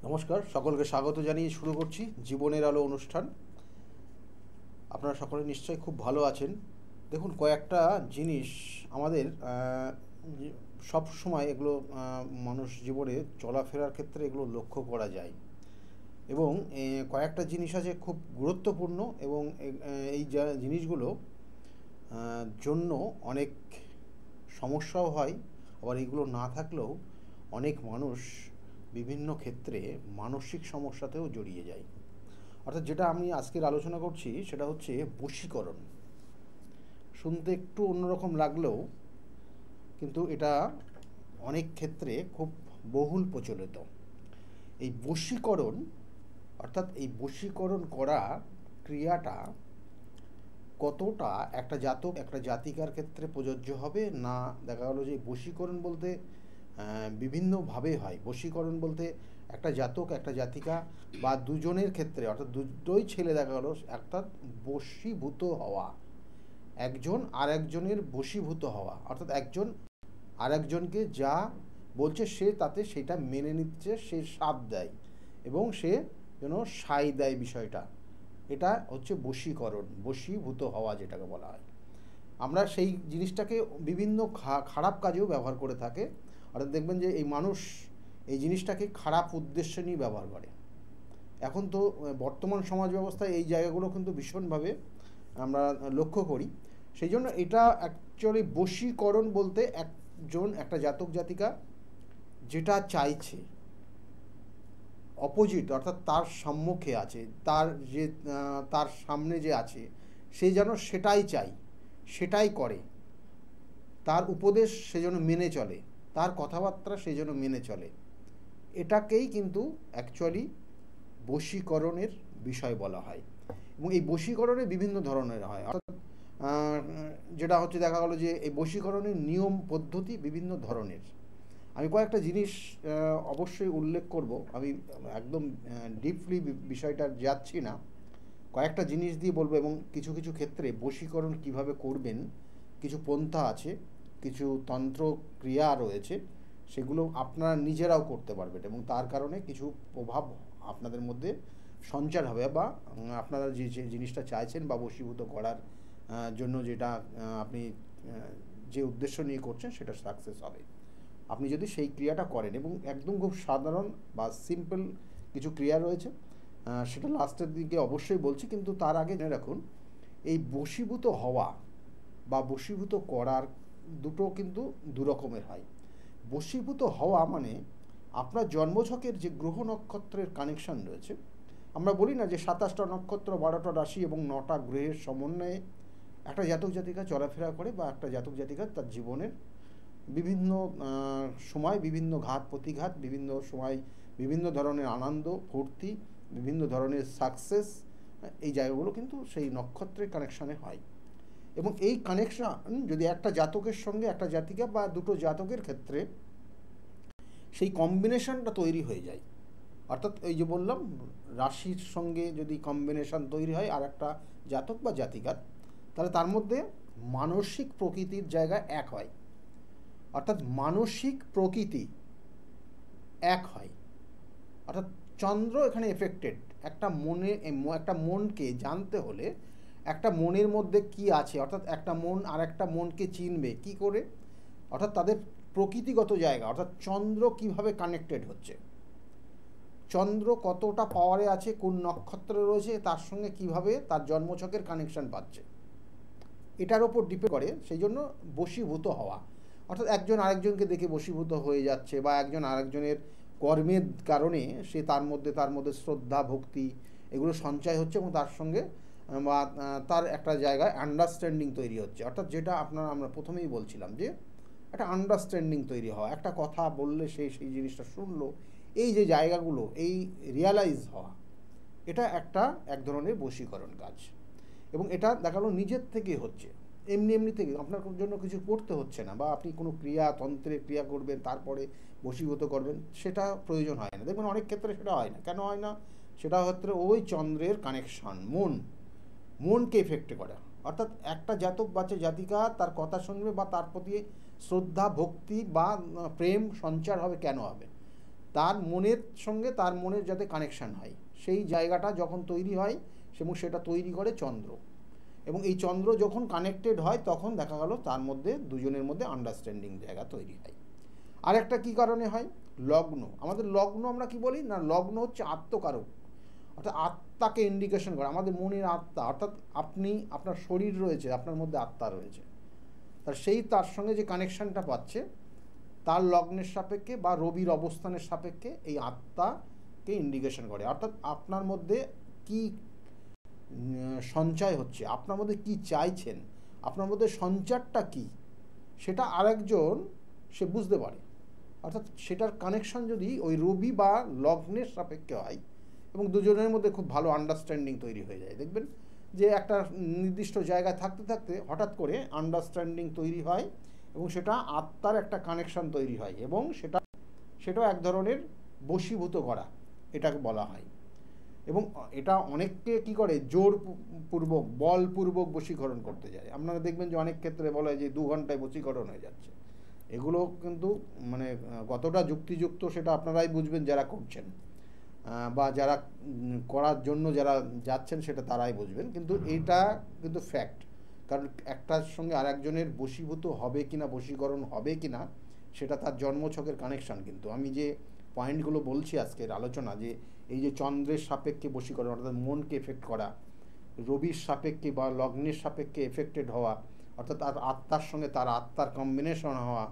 নমস্কার, সকলকে স্বাগত জানিয়ে শুরু করছি জীবনের আলো অনুষ্ঠান। আপনারা সকলে নিশ্চয়ই খুব ভালো আছেন। দেখুন, কয়েকটা জিনিস আমাদের সব সময় এগুলো মানুষ জীবনে চলাফেরার ক্ষেত্রে এগুলো লক্ষ্য করা যায় এবং কয়েকটা জিনিস আছে খুব গুরুত্বপূর্ণ এবং এই জিনিসগুলো জন্য অনেক সমস্যাও হয়। আবার এগুলো না থাকলেও অনেক মানুষ বিভিন্ন ক্ষেত্রে মানসিক সমস্যাতেও জড়িয়ে যায়। অর্থাৎ যেটা আমি আজকের আলোচনা করছি সেটা হচ্ছে বশীকরণ। শুনতে একটু অন্যরকম লাগলেও কিন্তু এটা অনেক ক্ষেত্রে খুব বহুল প্রচলিত। এই বশীকরণ অর্থাৎ এই বশীকরণ করা ক্রিয়াটা কতটা একটা জাতক একটা জাতিকার ক্ষেত্রে প্রযোজ্য হবে, না দেখা গেলো যে বশীকরণ বলতে বিভিন্নভাবে হয়। বশীকরণ বলতে একটা জাতক একটা জাতিকা বা দুজনের ক্ষেত্রে অর্থাৎ দুটোই ছেলে দেখা গেলো অর্থাৎ বশীভূত হওয়া, একজন আর একজনের বশীভূত হওয়া, অর্থাৎ একজন আর একজনকে যা বলছে সে তাতে সেটা মেনে নিচ্ছে, সে সাথ দেয় এবং সে যেন সায় দেয় বিষয়টা। এটা হচ্ছে বশীকরণ, বশীভূত হওয়া যেটাকে বলা হয়। আমরা সেই জিনিসটাকে বিভিন্ন খারাপ কাজেও ব্যবহার করে থাকে। অর্থাৎ দেখবেন যে এই মানুষ এই জিনিসটাকে খারাপ উদ্দেশ্য নিয়ে ব্যবহার করে। এখন তো বর্তমান সমাজ ব্যবস্থায় এই জায়গাগুলো কিন্তু ভীষণভাবে আমরা লক্ষ্য করি। সেই জন্য এটা অ্যাকচুয়ালি বশীকরণ বলতে একজন একটা জাতক জাতিকা যেটা চাইছে অপোজিট অর্থাৎ তার সম্মুখে আছে, তার সামনে যে আছে সে যেন সেটাই চাই, সেটাই করে, তার উপদেশ সে যেন মেনে চলে, তার কথাবার্তা সে যেন মেনে চলে। এটাকেই কিন্তু অ্যাকচুয়ালি বশীকরণের বিষয় বলা হয়। এবং এই বশীকরণে বিভিন্ন ধরনের হয়। অর্থাৎ যেটা হচ্ছে দেখা গেলো যে এই বশীকরণের নিয়ম পদ্ধতি বিভিন্ন ধরনের। আমি কয়েকটা জিনিস অবশ্যই উল্লেখ করব, আমি একদম ডিপলি বিষয়টা যাচ্ছি না, কয়েকটা জিনিস দিয়ে বলবো এবং কিছু কিছু ক্ষেত্রে বশীকরণ কিভাবে করবেন কিছু পন্থা আছে, কিছু তন্ত্র ক্রিয়া রয়েছে, সেগুলো আপনারা নিজেরাও করতে পারবেন এবং তার কারণে কিছু প্রভাব আপনাদের মধ্যে সঞ্চার হবে বা আপনারা যে জিনিসটা চাইছেন বা বশীভূত করার জন্য যেটা আপনি যে উদ্দেশ্য নিয়ে করছেন সেটা সাকসেস হবে আপনি যদি সেই ক্রিয়াটা করেন। এবং একদম খুব সাধারণ বা সিম্পল কিছু ক্রিয়া রয়েছে, সেটা লাস্টের দিকে অবশ্যই বলছি, কিন্তু তার আগে জেনে রাখুন এই বশীভূত হওয়া বা বশীভূত করার দুটো কিন্তু দু রকমের হয়। বশীভূত হওয়া মানে আপনার জন্মছকের যে গ্রহ নক্ষত্রের কানেকশান রয়েছে, আমরা বলি না যে 27টা নক্ষত্র 12টা রাশি এবং 9টা গ্রহের সমন্বয়ে একটা জাতক জাতিকা চলাফেরা করে বা একটা জাতক জাতিকা তার জীবনের বিভিন্ন সময় বিভিন্ন ঘাত প্রতিঘাত, বিভিন্ন সময় বিভিন্ন ধরনের আনন্দ ফুর্তি, বিভিন্ন ধরনের সাকসেস, এই জায়গাগুলো কিন্তু সেই নক্ষত্রের কানেকশানে হয়। এবং এই কানেকশান যদি একটা জাতকের সঙ্গে একটা জাতিকা বা দুটো জাতকের ক্ষেত্রে সেই কম্বিনেশনটা তৈরি হয়ে যায়, অর্থাৎ এই যে বললাম রাশির সঙ্গে যদি কম্বিনেশন তৈরি হয় আর একটা জাতক বা জাতিকার, তাহলে তার মধ্যে মানসিক প্রকৃতির জায়গা এক হয়, অর্থাৎ মানসিক প্রকৃতি এক হয়। অর্থাৎ চন্দ্র এখানে এফেক্টেড। একটা মনকে জানতে হলে একটা মনের মধ্যে কি আছে, অর্থাৎ একটা মন আর একটা মনকে চিনবে কি করে, অর্থাৎ তাদের প্রকৃতিগত জায়গা, অর্থাৎ চন্দ্র কিভাবে কানেক্টেড হচ্ছে, চন্দ্র কতটা পাওয়ারে আছে, কোন নক্ষত্রে রয়েছে, তার সঙ্গে কিভাবে তার জন্মছকের কানেকশন পাচ্ছে, এটার ওপর ডিপেন্ড করে। সেই জন্য বশীভূত হওয়া অর্থাৎ একজন আরেকজনকে দেখে বশীভূত হয়ে যাচ্ছে বা একজন আরেকজনের কর্মের কারণে সে তার মধ্যে শ্রদ্ধা ভক্তি এগুলো সঞ্চয় হচ্ছে এবং তার সঙ্গে বা তার একটা জায়গায় আন্ডারস্ট্যান্ডিং তৈরি হচ্ছে। অর্থাৎ যেটা আমরা প্রথমেই বলছিলাম যে একটা আন্ডারস্ট্যান্ডিং তৈরি হওয়া, একটা কথা বললে সেই জিনিসটা শুনলো, এই যে জায়গাগুলো এই রিয়ালাইজ হওয়া, এটা এক ধরনের বশীকরণ কাজ। এবং এটা দেখালো নিজের থেকে হচ্ছে, এমনি থেকে আপনার জন্য কিছু করতে হচ্ছে না, বা আপনি কোনো তন্ত্রের ক্রিয়া করবেন তারপরে বশীভূত করবেন, সেটা প্রয়োজন হয় না। দেখবেন অনেক ক্ষেত্রে সেটা হয় না। কেন হয় না? সেটা হচ্ছে ওই চন্দ্রের কানেকশান, মনকে এফেক্ট করা। অর্থাৎ একটা জাতক বা জাতিকা তার কথা শুনবে বা তার প্রতি শ্রদ্ধা ভক্তি বা প্রেম সঞ্চার হবে। কেন হবে? তার মনের সঙ্গে তার মনের যাতে কানেকশান হয়, সেই জায়গাটা যখন তৈরি হয় এবং সেটা তৈরি করে চন্দ্র। এবং এই চন্দ্র যখন কানেক্টেড হয় তখন দেখা গেল তার মধ্যে দুজনের মধ্যে আন্ডারস্ট্যান্ডিং জায়গা তৈরি হয়। আর একটা কী কারণে হয়? লগ্ন। আমাদের লগ্ন আমরা কি বলি না, লগ্ন হচ্ছে আত্মকারক, অর্থাৎ আত্মাকে ইন্ডিকেশন করে, আমাদের মনের আত্মা, অর্থাৎ আপনি, আপনার শরীর রয়েছে, আপনার মধ্যে আত্মা রয়েছে, তার সঙ্গে যে কানেকশানটা পাচ্ছে তার লগ্নের সাপেক্ষে বা রবির অবস্থানের সাপেক্ষে এই আত্মাকে ইন্ডিকেশন করে। অর্থাৎ আপনার মধ্যে কি সঞ্চয় হচ্ছে, আপনার মধ্যে কি চাইছেন, আপনার মধ্যে সঞ্চারটা কি, সেটা আরেকজন সে বুঝতে পারে। অর্থাৎ সেটার কানেকশন যদি ওই রবি বা লগ্নের সাপেক্ষে হয় এবং দুজনের মধ্যে খুব ভালো আন্ডারস্ট্যান্ডিং তৈরি হয়ে যায়, দেখবেন যে একটা নির্দিষ্ট জায়গায় থাকতে থাকতে হঠাৎ করে আন্ডারস্ট্যান্ডিং তৈরি হয় এবং সেটা আত্মার একটা কানেকশন তৈরি হয় এবং সেটাও এক ধরনের বশীভূত করা এটাকে বলা হয়। এবং এটা অনেককে কি করে, জোরপূর্বক বলপূর্বক বশীকরণ করতে যায়। আপনারা দেখবেন যে অনেক ক্ষেত্রে বলা হয় যে 2 ঘন্টায় বশীকরণ হয়ে যাচ্ছে। এগুলো কিন্তু মানে কতটা যুক্তিযুক্ত সেটা আপনারাই বুঝবেন যারা করছেন, বা যারা করার জন্য যারা যাচ্ছেন সেটা তারাই বুঝবেন। কিন্তু এটা কিন্তু ফ্যাক্ট, কারণ একটার সঙ্গে আর একজনের বশীভূত হবে কিনা, বশীকরণ হবে কিনা, সেটা তার জন্মছকের কানেকশান। কিন্তু আমি যে পয়েন্টগুলো বলছি আজকের আলোচনা, যে এই যে চন্দ্রের সাপেক্ষে বশীকরণ, অর্থাৎ মনকে এফেক্ট করা, রবির সাপেক্ষে বা লগ্নের সাপেক্ষে এফেক্টেড হওয়া, অর্থাৎ তার আত্মার সঙ্গে তার আত্মার কম্বিনেশন হওয়া,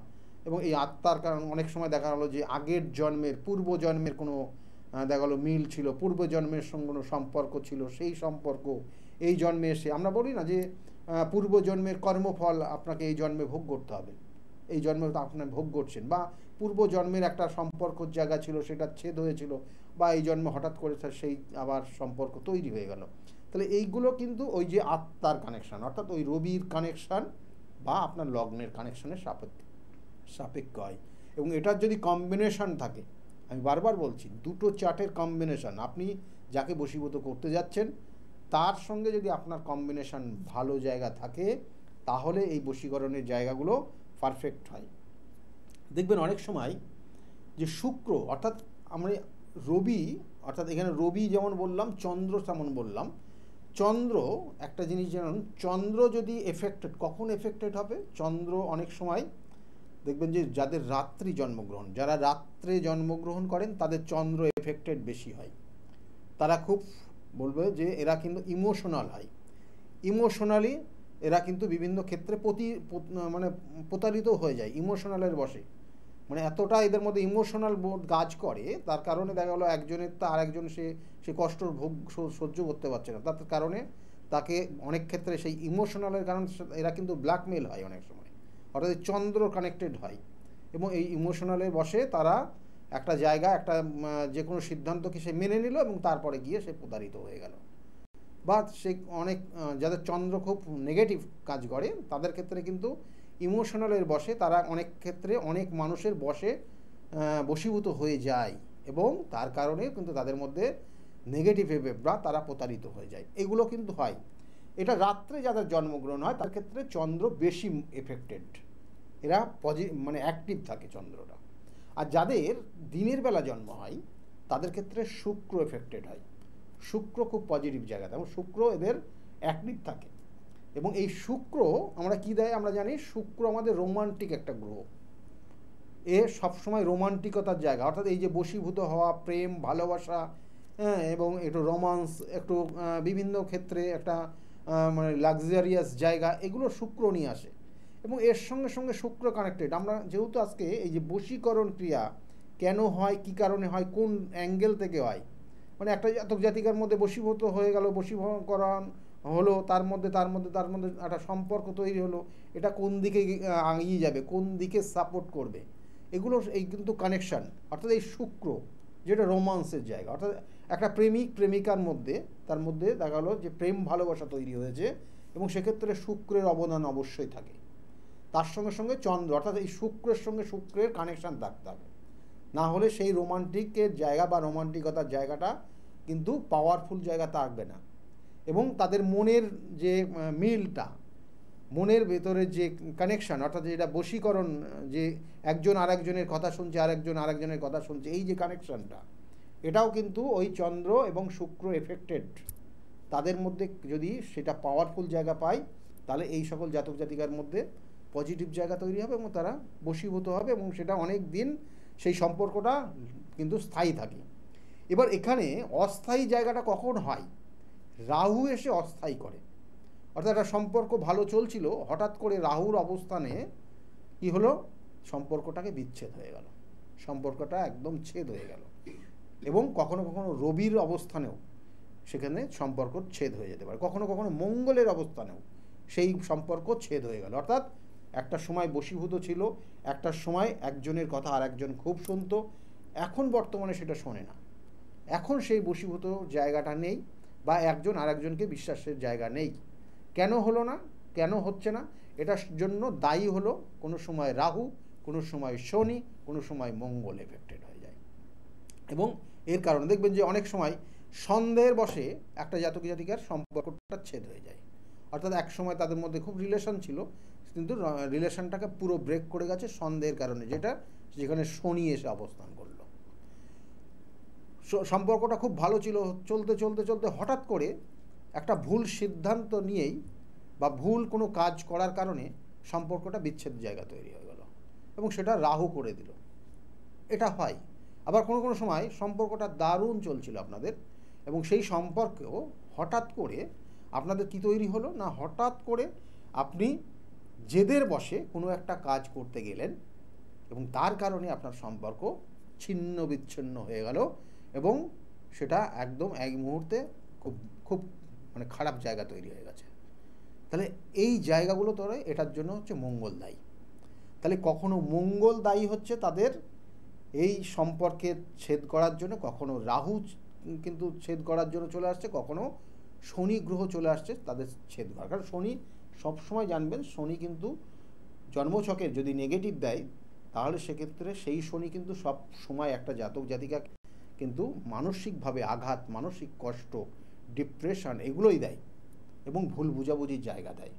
এবং এই আত্মার কারণ অনেক সময় দেখা গেলো যে আগের জন্মের, পূর্ব জন্মের কোনো দেখা গেলো মিল ছিল, পূর্ব জন্মের সঙ্গে কোনো সম্পর্ক ছিল, সেই সম্পর্ক এই জন্মে এসে, আমরা বলি না যে পূর্ব জন্মের কর্মফল আপনাকে এই জন্মে ভোগ করতে হবে, এই জন্মে তো আপনার ভোগ করছেন, বা পূর্ব জন্মের একটা সম্পর্কর জায়গা ছিল সেটা ছেদ হয়েছিল, বা এই জন্মে হঠাৎ করে সেই আবার সম্পর্ক তৈরি হয়ে গেল। তাহলে এইগুলো কিন্তু ওই যে আত্মার কানেকশান, অর্থাৎ ওই রবির কানেকশান বা আপনার লগ্নের কানেকশানের সাপেক্ষ হয়। এবং এটার যদি কম্বিনেশান থাকে, আমি বারবার বলছি, দুটো চার্টের কম্বিনেশান, আপনি যাকে বশীভূত করতে যাচ্ছেন তার সঙ্গে যদি আপনার কম্বিনেশান ভালো জায়গা থাকে, তাহলে এই বশীকরণের জায়গাগুলো পারফেক্ট হয়। দেখবেন অনেক সময় যে শুক্র, অর্থাৎ আমরা রবি, অর্থাৎ এখানে রবি যেমন বললাম, চন্দ্র তেমন বললাম। চন্দ্র একটা জিনিস জানুন, চন্দ্র যদি এফেক্টেড, কখন এফেক্টেড হবে? চন্দ্র অনেক সময় দেখবেন যে যাদের রাত্রি জন্মগ্রহণ, যারা রাত্রে জন্মগ্রহণ করেন তাদের চন্দ্র এফেক্টেড বেশি হয়। তারা খুব বলবে যে এরা কিন্তু ইমোশনাল হয়, ইমোশনালি এরা কিন্তু বিভিন্ন ক্ষেত্রে মানে প্রতারিত হয়ে যায় ইমোশনালের বশে। মানে এতটা এদের মধ্যে ইমোশনাল বোধ কাজ করে, তার কারণে দেখা গেলো একজনের তা আরেকজন সে কষ্ট ভোগ সহ্য করতে পারছে না, তার কারণে তাকে অনেক ক্ষেত্রে সেই ইমোশনালের কারণে এরা কিন্তু ব্ল্যাকমেল হয় অনেক সময়, অর্থাৎ চন্দ্র কানেক্টেড হয় এবং এই ইমোশনালের বশে তারা একটা জায়গা, একটা যে কোনো সিদ্ধান্তকে সে মেনে নিল এবং তারপরে গিয়ে সে প্রতারিত হয়ে গেল। বা সে অনেক যাদের চন্দ্র খুব নেগেটিভ কাজ করে তাদের ক্ষেত্রে কিন্তু ইমোশনালের বশে তারা অনেক ক্ষেত্রে অনেক মানুষের বশে বশীভূত হয়ে যায় এবং তার কারণে কিন্তু তাদের মধ্যে নেগেটিভ বা তারা প্রতারিত হয়ে যায়, এগুলো কিন্তু হয়। এটা রাত্রে যাদের জন্মগ্রহণ হয় তার ক্ষেত্রে চন্দ্র বেশি এফেক্টেড, এরা মানে অ্যাক্টিভ থাকে চন্দ্রটা। আর যাদের দিনের বেলা জন্ম হয় তাদের ক্ষেত্রে শুক্র এফেক্টেড হয়, শুক্র খুব পজিটিভ জায়গা, এবং শুক্র এদের অ্যাক্টিভ থাকে। এবং এই শুক্র আমরা কি দেয় আমরা জানি, শুক্র আমাদের রোমান্টিক একটা গ্রহ, এ সবসময় রোমান্টিকতার জায়গা, অর্থাৎ এই যে বশীভূত হওয়া, প্রেম, ভালোবাসা, হ্যাঁ, এবং একটু রোমান্স, একটু বিভিন্ন ক্ষেত্রে একটা মানে লাক্সারিয়াস জায়গা, এগুলো শুক্র নিয়ে আসে। এবং এর সঙ্গে সঙ্গে শুক্র কানেক্টেড। আমরা যেহেতু আজকে এই যে বশীকরণ ক্রিয়া কেন হয়, কি কারণে হয়, কোন অ্যাঙ্গেল থেকে হয়, মানে একটা জাতক জাতিকার মধ্যে বশীভূত হয়ে গেল, বশীকরণ হলো, তার মধ্যে একটা সম্পর্ক তৈরি হলো, এটা কোন দিকে এগিয়ে যাবে, কোন দিকে সাপোর্ট করবে, এগুলো এই কিন্তু কানেকশান। অর্থাৎ এই শুক্র যেটা রোমান্সের জায়গা, অর্থাৎ একটা প্রেমিক প্রেমিকার মধ্যে, তার মধ্যে দেখা গেলো যে প্রেম ভালোবাসা তৈরি হয়েছে এবং সেক্ষেত্রে শুক্রের অবদান অবশ্যই থাকে। তার সঙ্গে সঙ্গে চন্দ্র, অর্থাৎ এই শুক্রের সঙ্গে শুক্রের কানেকশান থাকতে হবে, না হলে সেই রোমান্টিকের জায়গা বা রোমান্টিকতার জায়গাটা কিন্তু পাওয়ারফুল জায়গা থাকবে না। এবং তাদের মনের যে মিলটা, মনের ভেতরে যে কানেকশান, অর্থাৎ যেটা বশীকরণ, যে একজন আরেকজনের কথা শুনছে, আরেকজন আরেকজনের কথা শুনছে, এই যে কানেকশানটা, এটাও কিন্তু ওই চন্দ্র এবং শুক্র এফেক্টেড তাদের মধ্যে যদি সেটা পাওয়ারফুল জায়গা পায়, তাহলে এই সকল জাতক জাতিকার মধ্যে পজিটিভ জায়গা তৈরি হবে এবং তারা বশীভূত হবে এবং সেটা অনেক দিন সেই সম্পর্কটা কিন্তু স্থায়ী থাকে। এবার এখানে অস্থায়ী জায়গাটা কখন হয়? রাহু এসে অস্থায়ী করে। অর্থাৎ একটা সম্পর্ক ভালো চলছিল, হঠাৎ করে রাহুর অবস্থানে কি হলো, সম্পর্কটাকে বিচ্ছেদ হয়ে গেল, সম্পর্কটা একদম ছেদ হয়ে গেল। এবং কখনো কখনো রবির অবস্থানেও সেখানে সম্পর্ক ছেদ হয়ে যেতে পারে, কখনো কখনো মঙ্গলের অবস্থানেও সেই সম্পর্ক ছেদ হয়ে গেল। অর্থাৎ একটা সময় বশীভূত ছিল, একটা সময় একজনের কথা আর একজন খুব শুনতো, এখন বর্তমানে সেটা শোনে না, এখন সেই বশীভূত জায়গাটা নেই, বা একজন আর একজনকে বিশ্বাসের জায়গা নেই। কেন হলো না, কেন হচ্ছে না, এটার জন্য দায়ী হলো কোনো সময় রাহু, কোনো সময় শনি, কোনো সময় মঙ্গল এফেক্টেড হয়ে যায়। এবং এর কারণে দেখবেন যে অনেক সময় সন্দেহের বশে একটা জাতক জাতিকার সম্পর্কটা ছেদ হয়ে যায়। অর্থাৎ এক সময় তাদের মধ্যে খুব রিলেশন ছিল, কিন্তু রিলেশনটাকে পুরো ব্রেক করে গেছে সন্দেহের কারণে, যেখানে শনি এসে অবস্থান করলো। সম্পর্কটা খুব ভালো ছিল, চলতে চলতে চলতে হঠাৎ করে একটা ভুল সিদ্ধান্ত নিয়েই বা ভুল কোনো কাজ করার কারণে সম্পর্কটা বিচ্ছেদ জায়গা তৈরি হয়ে গেল এবং সেটা রাহু করে দিল। এটা হয়। আবার কোনো কোনো সময় সম্পর্কটা দারুণ চলছিল আপনাদের, এবং সেই সম্পর্কেও হঠাৎ করে আপনাদের কি তৈরি হলো না, হঠাৎ করে আপনি জেদের বশে কোনো একটা কাজ করতে গেলেন এবং তার কারণে আপনার সম্পর্ক ছিন্ন বিচ্ছিন্ন হয়ে গেল এবং সেটা একদম এক মুহূর্তে খুব খুব মানে খারাপ জায়গা তৈরি হয়ে গেছে। তাহলে এই জায়গাগুলো তো এটার জন্য হচ্ছে মঙ্গল দায়ী। তাহলে কখনো মঙ্গল দায়ী হচ্ছে তাদের এই সম্পর্কে ছেদ করার জন্য, কখনো রাহু কিন্তু ছেদ করার জন্য চলে আসছে, কখনো শনি গ্রহ চলে আসছে তাদের ছেদ করার। কারণ শনি সবসময় জানবেন, শনি কিন্তু জন্মছকের যদি নেগেটিভ দেয় তাহলে সেক্ষেত্রে সেই শনি কিন্তু সব সময় একটা জাতক জাতিকা কিন্তু মানসিকভাবে আঘাত, মানসিক কষ্ট, ডিপ্রেশন এগুলোই দেয় এবং ভুল বুঝাবুঝির জায়গা দেয়।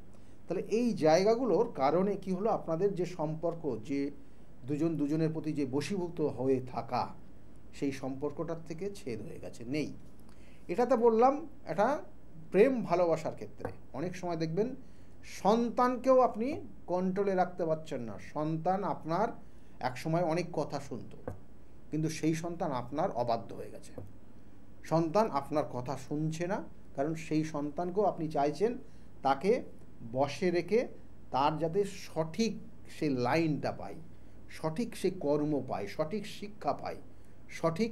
তাহলে এই জায়গাগুলোর কারণে কি হলো, আপনাদের যে সম্পর্ক, যে দুজন দুজনের প্রতি যে বশীভূত হয়ে থাকা, সেই সম্পর্কটার থেকে ছেদ হয়ে গেছে, নেই। এটাতে বললাম এটা প্রেম ভালোবাসার ক্ষেত্রে। অনেক সময় দেখবেন সন্তানকেও আপনি কন্ট্রোলে রাখতে পারছেন না। সন্তান আপনার এক সময় অনেক কথা শুনতো, কিন্তু সেই সন্তান আপনার অবাধ্য হয়ে গেছে, সন্তান আপনার কথা শুনছে না, কারণ সেই সন্তানকেও আপনি চাইছেন তাকে বশে রেখে তার যাতে সঠিক সে লাইনটা পায়, সঠিক সে কর্ম পায়, সঠিক শিক্ষা পায়, সঠিক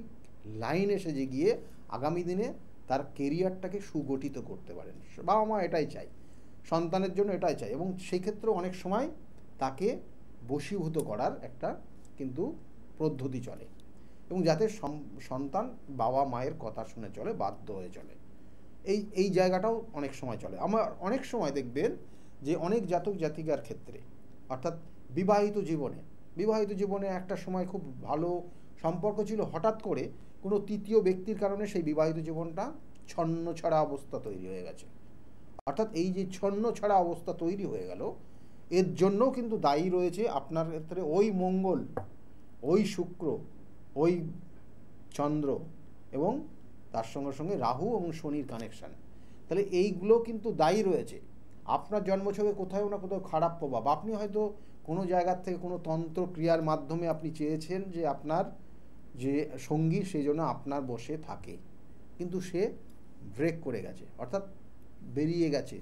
লাইনে সে যে গিয়ে আগামী দিনে তার কেরিয়ারটাকে সুগঠিত করতে পারেন। বাবা মা এটাই চাই, সন্তানের জন্য এটাই চাই, এবং সেক্ষেত্রে অনেক সময় তাকে বশীভূত করার একটা কিন্তু পদ্ধতি চলে, এবং যাতে সন্তান বাবা মায়ের কথা শুনে চলে, বাধ্য হয়ে চলে, এই জায়গাটাও অনেক সময় চলে। আমার অনেক সময় দেখবেন যে অনেক জাতক জাতিকার ক্ষেত্রে, অর্থাৎ বিবাহিত জীবনে একটা সময় খুব ভালো সম্পর্ক ছিল, হঠাৎ করে কোনো তৃতীয় ব্যক্তির কারণে সেই বিবাহিত জীবনটা ছন্নছাড়া অবস্থা তৈরি হয়ে গেছে। অর্থাৎ এই যে ছন্নছাড়া অবস্থা তৈরি হয়ে গেল, এর জন্যও কিন্তু দায়ী রয়েছে আপনার ক্ষেত্রে ওই মঙ্গল, ওই শুক্র, ওই চন্দ্র এবং তার সঙ্গে সঙ্গে রাহু এবং শনির কানেকশান। তাহলে এইগুলো কিন্তু দায়ী রয়েছে আপনার জন্মছকে কোথাও না কোথাও খারাপ প্রভাব। আপনি হয়তো কোনো জায়গার থেকে কোনো তন্ত্র ক্রিয়ার মাধ্যমে আপনি চেয়েছেন যে আপনার যে সঙ্গী সেই জন্য আপনার বসে থাকে, কিন্তু সে ব্রেক করে গেছে, অর্থাৎ বেরিয়ে গেছে,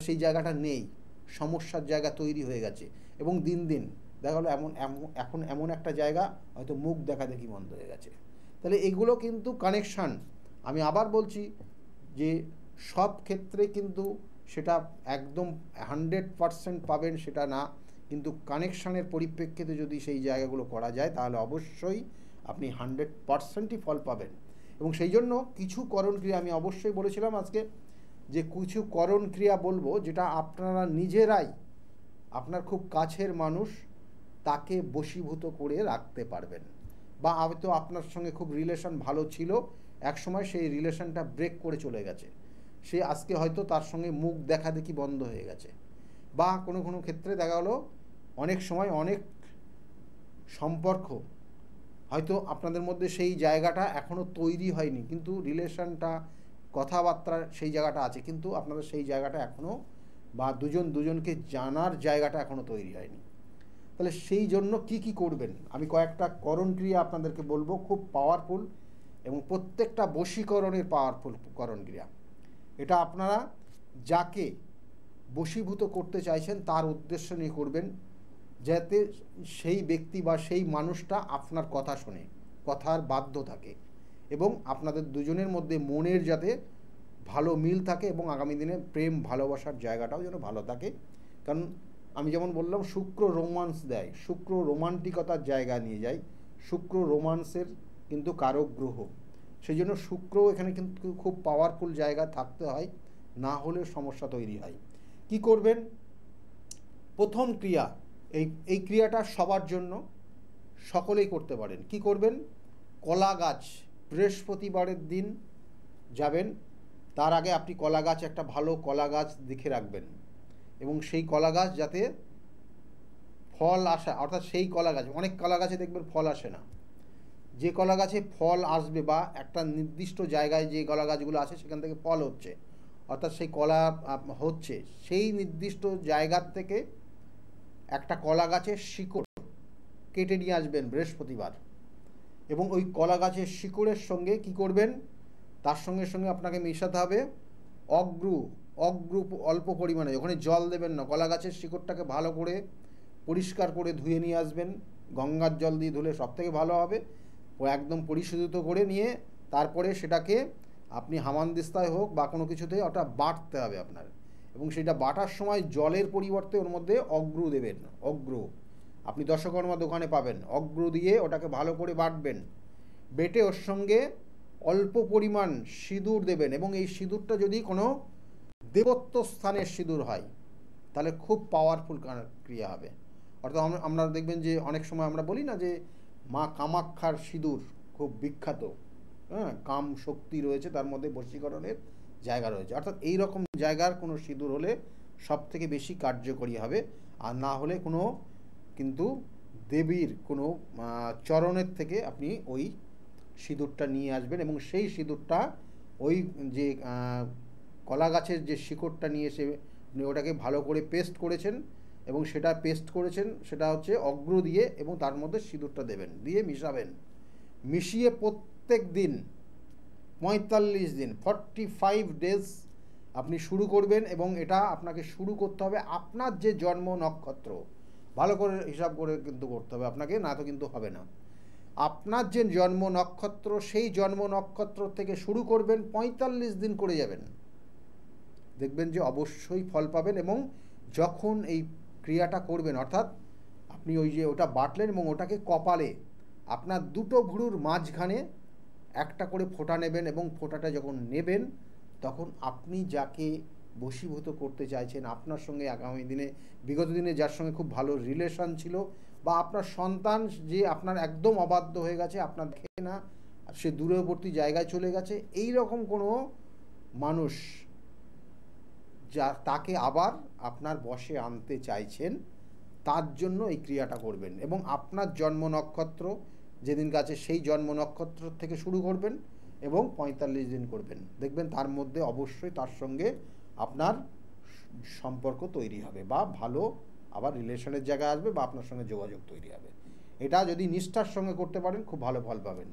সেই জায়গাটা নেই, সমস্যার জায়গা তৈরি হয়ে গেছে, এবং দিন দিন দেখা গেলো এখন এমন একটা জায়গা হয়তো মুখ দেখা দেখি বন্ধ হয়ে গেছে। তাহলে এগুলো কিন্তু কানেকশান। আমি আবার বলছি যে সব ক্ষেত্রে কিন্তু সেটা একদম 100% পাবেন সেটা না, কিন্তু কানেকশানের পরিপ্রেক্ষিতে যদি সেই জায়গাগুলো করা যায় তাহলে অবশ্যই আপনি 100%ই ফল পাবেন। এবং সেই জন্য কিছু করণ ক্রিয়া আমি অবশ্যই বলেছিলাম আজকে, যে কিছু করণ ক্রিয়া বলবো যেটা আপনারা নিজেরাই আপনার খুব কাছের মানুষ তাকে বশীভূত করে রাখতে পারবেন, বা হয়তো আপনার সঙ্গে খুব রিলেশন ভালো ছিল, এক সময় সেই রিলেশনটা ব্রেক করে চলে গেছে, সে আজকে হয়তো তার সঙ্গে মুখ দেখা দেখি বন্ধ হয়ে গেছে, বা কোনো কোনো ক্ষেত্রে দেখা গেলো অনেক সময় অনেক সম্পর্ক হয়তো আপনাদের মধ্যে সেই জায়গাটা এখনও তৈরি হয়নি, কিন্তু রিলেশনটা কথাবার্তা সেই জায়গাটা আছে, কিন্তু আপনাদের সেই জায়গাটা এখনও বা দুজন দুজনকে জানার জায়গাটা এখনও তৈরি হয়নি। তাহলে সেই জন্য কি কি করবেন আমি কয়েকটা করণ ক্রিয়া আপনাদেরকে বলবো, খুব পাওয়ারফুল এবং প্রত্যেকটা বশীকরণের পাওয়ারফুল করণ ক্রিয়া। এটা আপনারা যাকে বশীভূত করতে চাইছেন তার উদ্দেশ্য নিয়ে করবেন, যাতে সেই ব্যক্তি বা সেই মানুষটা আপনার কথা শোনে, কথার বাধ্য থাকে, এবং আপনাদের দুজনের মধ্যে মনের যাতে ভালো মিল থাকে এবং আগামী দিনে প্রেম ভালোবাসার জায়গাটাও যেন ভালো থাকে। কারণ আমি যেমন বললাম শুক্র রোমান্স দেয়, শুক্র রোমান্টিকতার জায়গা নিয়ে যায়, শুক্র রোমান্সের কিন্তু কারক গ্রহ, সেই জন্য শুক্র এখানে কিন্তু খুব পাওয়ারফুল জায়গা থাকতে হয়, না হলে সমস্যা তৈরি হয়। কি করবেন? প্রথম ক্রিয়া, এই ক্রিয়াটা সবার জন্য, সকলেই করতে পারেন। কি করবেন? কলা গাছ, বৃহস্পতিবারের দিন যাবেন, তার আগে আপনি কলা গাছ, একটা ভালো কলা গাছ দেখে রাখবেন, এবং সেই কলা গাছ যাতে ফল আসা, অর্থাৎ সেই কলা গাছ, অনেক কলা গাছে দেখবেন ফল আসে না, যে কলা গাছে ফল আসবে বা একটা নির্দিষ্ট জায়গায় যে কলা গাছগুলো আছে সেখান থেকে ফল হচ্ছে, অর্থাৎ সেই কলা হচ্ছে, সেই নির্দিষ্ট জায়গার থেকে একটা কলা গাছের শিকড় কেটে নিয়ে আসবেন বৃহস্পতিবার, এবং ওই কলা গাছের শিকড়ের সঙ্গে কি করবেন? তার সঙ্গে সঙ্গে আপনাকে মেশাতে হবে অগ্রু অল্প পরিমাণে, ওখানে জল দেবেন না, কলা গাছের শিকড়টাকে ভালো করে পরিষ্কার করে ধুয়ে নিয়ে আসবেন, গঙ্গার জল দিয়ে ধুলে সব থেকে ভালো হবে, ও একদম পরিশোধিত করে নিয়ে তারপরে সেটাকে আপনি হামানদিস্তায় হোক বা কোনো কিছুতে ওটা বাটতে হবে আপনার, এবং সেটা বাটার সময় জলের পরিবর্তে ওর মধ্যে অগ্রু দেবেন। অগ্রু আপনি দশকর্মা দোকানে পাবেন, অগ্রু দিয়ে ওটাকে ভালো করে বাটবেন, বেটে ওর সঙ্গে অল্প পরিমাণ সিঁদুর দেবেন, এবং এই সিঁদুরটা যদি কোনো দেবত্ব স্থানের সিঁদুর হয় তাহলে খুব পাওয়ারফুল ক্রিয়া হবে। অর্থাৎ আমরা দেখবেন যে অনেক সময় আমরা বলি না যে মা কামাক্ষার সিঁদুর খুব বিখ্যাত, হ্যাঁ, কাম শক্তি রয়েছে তার মধ্যে, বশীকরণের জায়গা রয়েছে, অর্থাৎ এই রকম জায়গার কোনো সিঁদুর হলে সব থেকে বেশি কার্যকরী হবে। আর না হলে কোনো কিন্তু দেবীর কোনো চরণের থেকে আপনি ওই সিঁদুরটা নিয়ে আসবেন, এবং সেই সিঁদুরটা ওই যে কলা গাছের যে শিকড়টা নিয়ে এসে আপনি ওটাকে ভালো করে পেস্ট করেছেন, এবং সেটা পেস্ট করেছেন সেটা হচ্ছে অগ্র দিয়ে, এবং তার মধ্যে সিঁদুরটা দেবেন, দিয়ে মিশাবেন, মিশিয়ে প্রত্যেক দিন 45 দিন 45 ডেজ আপনি শুরু করবেন। এবং এটা আপনাকে শুরু করতে হবে আপনার যে জন্ম নক্ষত্র, ভালো করে হিসাব করে কিন্তু করতে হবে আপনাকে, না তো কিন্তু হবে না। আপনার যে জন্ম নক্ষত্র সেই জন্ম নক্ষত্র থেকে শুরু করবেন, 45 দিন করে যাবেন, দেখবেন যে অবশ্যই ফল পাবেন। এবং যখন এই ক্রিয়াটা করবেন, অর্থাৎ আপনি ওই যে ওটা বাটলেন এবং ওটাকে কপালে আপনার দুটো ভুরুর মাঝখানে একটা করে ফোঁটা নেবেন, এবং ফোঁটাটা যখন নেবেন তখন আপনি যাকে বশীভূত করতে চাইছেন, আপনার সঙ্গে আগামী দিনে বিগত দিনে যার সঙ্গে খুব ভালো রিলেশন ছিল, বা আপনার সন্তান যে আপনার একদম অবাধ্য হয়ে গেছে, আপনার দেখে না, সে দূরবর্তী জায়গায় চলে গেছে, এই রকম কোনো মানুষ যা তাকে আবার আপনার বশে আনতে চাইছেন, তার জন্য এই ক্রিয়াটা করবেন। এবং আপনার জন্ম নক্ষত্র যেদিন আছে সেই জন্ম নক্ষত্র থেকে শুরু করবেন এবং 45 দিন করবেন, দেখবেন তার মধ্যে অবশ্যই তার সঙ্গে আপনার সম্পর্ক তৈরি হবে, বা ভালো আবার রিলেশনের জায়গায় আসবে, বা আপনার সঙ্গে যোগাযোগ তৈরি হবে। এটা যদি নিষ্ঠার সঙ্গে করতে পারেন খুব ভালো ফল পাবেন।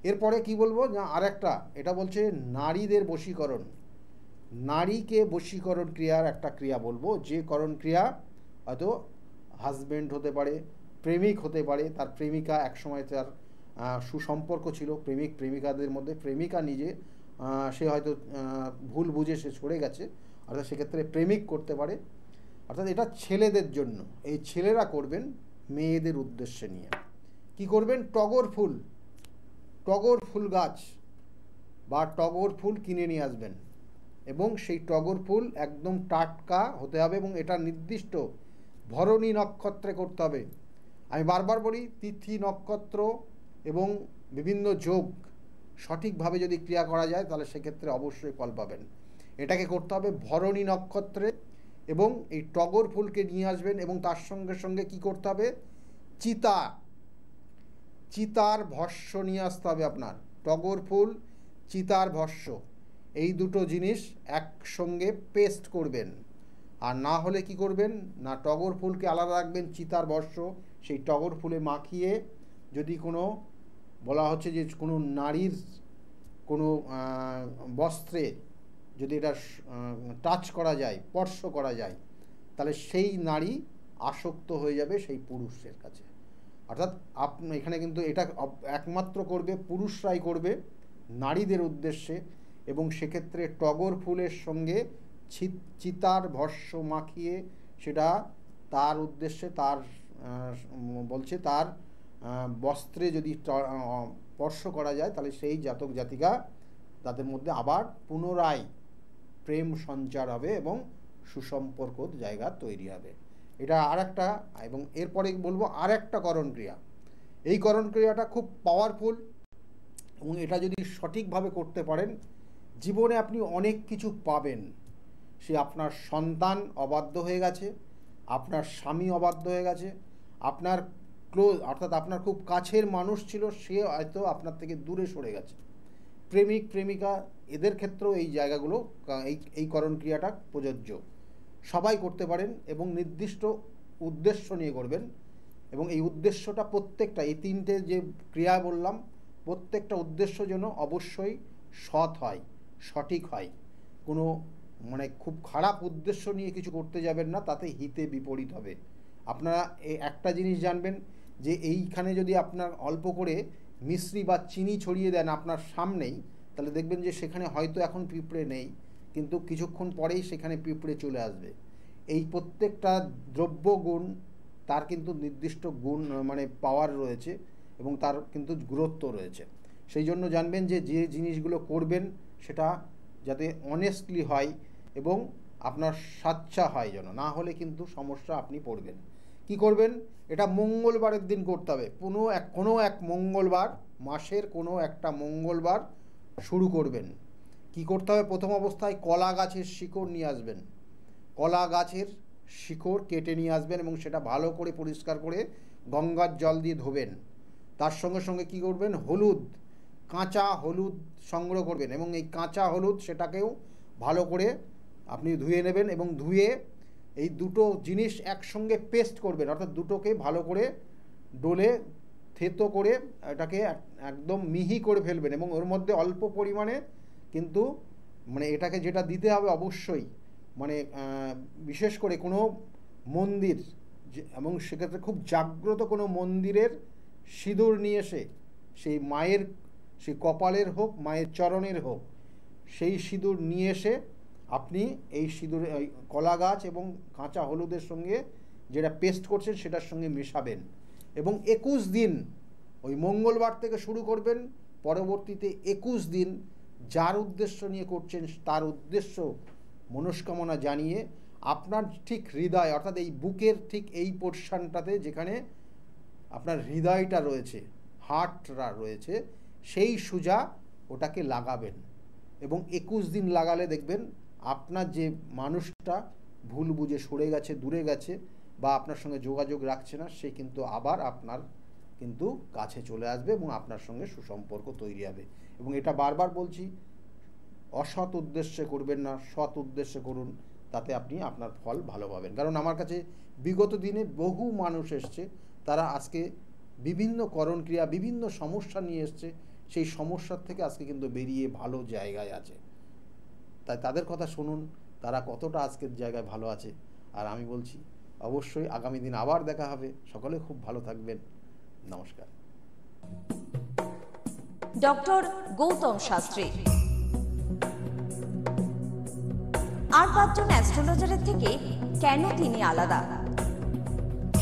এরপরে কি বলবো না, আরেকটা, এটা বলছে নারীদের বশীকরণ, নারীকে বশীকরণ ক্রিয়ার একটা ক্রিয়া বলবো, যে করণ ক্রিয়া হয়তো হাজব্যান্ড হতে পারে, প্রেমিক হতে পারে, তার প্রেমিকা একসময় তার সুসম্পর্ক ছিল, প্রেমিক প্রেমিকাদের মধ্যে, প্রেমিকা নিজে সে হয়তো ভুল বুঝে সে সরে গেছে, অর্থাৎ সেক্ষেত্রে প্রেমিক করতে পারে, অর্থাৎ এটা ছেলেদের জন্য, এই ছেলেরা করবেন মেয়েদের উদ্দেশ্যে নিয়ে। কি করবেন? টগর ফুল গাছ বা টগর ফুল কিনে নিয়ে আসবেন, এবং সেই টগর ফুল একদম টাটকা হতে হবে, এবং এটা নির্দিষ্ট ভরণী নক্ষত্রে করতে হবে। আমি বারবার বলি, তিথি নক্ষত্র এবং বিভিন্ন যোগ সঠিকভাবে যদি ক্রিয়া করা যায় তাহলে সেক্ষেত্রে অবশ্যই ফল পাবেন। এটাকে করতে হবে ভরণী নক্ষত্রে, এবং এই টগর ফুলকে নিয়ে আসবেন এবং তার সঙ্গে সঙ্গে কি করতে হবে, চিতার ভস্য নিয়ে আসতে হবে আপনার। টগর ফুল, চিতার ভস্য, এই দুটো জিনিস একসঙ্গে পেস্ট করবেন। আর না হলে কি করবেন না, টগর ফুলকে আলাদা রাখবেন, চিতার ভস্য সেই টগর ফুলে মাখিয়ে যদি কোনো বলা হচ্ছে যে কোনো নারীর কোনো বস্ত্রে যদি এটা টাচ করা যায়, স্পর্শ করা যায়, তাহলে সেই নারী আসক্ত হয়ে যাবে সেই পুরুষের কাছে। অর্থাৎ আপনি এখানে কিন্তু এটা একমাত্র করবে পুরুষরাই করবে নারীদের উদ্দেশ্যে, এবং সেক্ষেত্রে টগর ফুলের সঙ্গে চিতার ভস্য মাখিয়ে সেটা তার উদ্দেশ্যে, তার বলছে তার বস্ত্রে যদি স্পর্শ করা যায়, তাহলে সেই জাতক জাতিকা তাদের মধ্যে আবার পুনরায় প্রেম সঞ্চার হবে এবং সুসম্পর্ক জায়গা তৈরি হবে। এটা আর একটা। এবং এরপরে বলবো আর একটা করণ ক্রিয়া। এই করণ ক্রিয়াটা খুব পাওয়ারফুল, এবং এটা যদি সঠিকভাবে করতে পারেন জীবনে আপনি অনেক কিছু পাবেন। সে আপনার সন্তান অবাধ্য হয়ে গেছে, আপনার স্বামী অবাধ্য হয়ে গেছে, আপনার ক্লোজ অর্থাৎ আপনার খুব কাছের মানুষ ছিল, সে হয়তো আপনার থেকে দূরে সরে গেছে, প্রেমিক প্রেমিকা, এদের ক্ষেত্রেও এই জায়গাগুলো এই করণ ক্রিয়াটা প্রযোজ্য। সবাই করতে পারেন এবং নির্দিষ্ট উদ্দেশ্য নিয়ে করবেন। এবং এই উদ্দেশ্যটা প্রত্যেকটা, এই তিনটে যে ক্রিয়া বললাম, প্রত্যেকটা উদ্দেশ্য যেন অবশ্যই সৎ হয়, সঠিক হয়। কোনো মানে খুব খারাপ উদ্দেশ্য নিয়ে কিছু করতে যাবেন না, তাতে হিতে বিপরীত হবে। আপনারা এই একটা জিনিস জানবেন যে এইখানে যদি আপনার অল্প করে মিশ্রি বা চিনি ছড়িয়ে দেন আপনার সামনেই, তাহলে দেখবেন যে সেখানে হয়তো এখন পিঁপড়ে নেই, কিন্তু কিছুক্ষণ পরেই সেখানে পিঁপড়ে চলে আসবে। এই প্রত্যেকটা দ্রব্য গুণ তার কিন্তু নির্দিষ্ট গুণ মানে পাওয়ার রয়েছে এবং তার কিন্তু গুরুত্ব রয়েছে। সেই জন্য জানবেন যে যে জিনিসগুলো করবেন সেটা যাতে অনেস্টলি হয় এবং আপনার সাচ্চা হয়, যেন না হলে কিন্তু সমস্যা আপনি পড়বেন। কি করবেন, এটা মঙ্গলবারের দিন করতে হবে। কোনো এক মঙ্গলবার, মাসের কোনো একটা মঙ্গলবার শুরু করবেন। কি করতে হবে, প্রথম অবস্থায় কলা গাছের শিকড় নিয়ে আসবেন। কলা গাছের শিকড় কেটে নিয়ে আসবেন এবং সেটা ভালো করে পরিষ্কার করে গঙ্গার জল দিয়ে ধোবেন। তার সঙ্গে সঙ্গে কি করবেন, হলুদ, কাঁচা হলুদ সংগ্রহ করবেন এবং এই কাঁচা হলুদ সেটাকেও ভালো করে আপনি ধুয়ে নেবেন এবং ধুয়ে এই দুটো জিনিস একসঙ্গে পেস্ট করবেন। অর্থাৎ দুটোকে ভালো করে ডোলে থেতো করে এটাকে একদম মিহি করে ফেলবেন এবং ওর মধ্যে অল্প পরিমাণে কিন্তু মানে এটাকে যেটা দিতে হবে অবশ্যই মানে বিশেষ করে কোনো মন্দির এবং সেক্ষেত্রে খুব জাগ্রত কোনো মন্দিরের সিঁদুর নিয়ে এসে সেই মায়ের সেই কপালের হোক, মায়ের চরণের হোক, সেই সিঁদুর নিয়ে এসে আপনি এই সিঁদুর কলা গাছ এবং কাঁচা হলুদের সঙ্গে যেটা পেস্ট করছেন সেটার সঙ্গে মেশাবেন এবং 21 দিন ওই মঙ্গলবার থেকে শুরু করবেন। পরবর্তীতে 21 দিন যার উদ্দেশ্য নিয়ে করছেন তার উদ্দেশ্য মনস্কামনা জানিয়ে আপনার ঠিক হৃদয় অর্থাৎ এই বুকের ঠিক এই পোর্শনটাতে যেখানে আপনার হৃদয়টা রয়েছে, হার্টটা রয়েছে, সেই সোজা ওটাকে লাগাবেন এবং 21 দিন লাগালে দেখবেন আপনার যে মানুষটা ভুল বুঝে সরে গেছে, দূরে গেছে বা আপনার সঙ্গে যোগাযোগ রাখছে না, সে কিন্তু আবার আপনার কিন্তু কাছে চলে আসবে এবং আপনার সঙ্গে সুসম্পর্ক তৈরি হবে। এবং এটা বারবার বলছি, অসৎ উদ্দেশ্যে করবেন না, সৎ উদ্দেশ্যে করুন, তাতে আপনি আপনার ফল ভালো পাবেন। কারণ আমার কাছে বিগত দিনে বহু মানুষ এসছে, তারা আজকে বিভিন্ন করণ ক্রিয়া, বিভিন্ন সমস্যা নিয়ে এসছে, সেই সমস্যার থেকে আজকে কিন্তু বেরিয়ে ভালো জায়গায় আছে। তাই তাদের কথা শুনুন, তারা কতটা আজকের জায়গায় ভালো আছে। আর আমি বলছি অবশ্যই আগামী দিন আবার দেখা হবে। সকলে খুব ভালো থাকবেন। নমস্কার। ডক্টর গৌতম শাস্ত্রী আর 5 জন অ্যাস্ট্রোলজারের থেকে কেন তিনি আলাদা?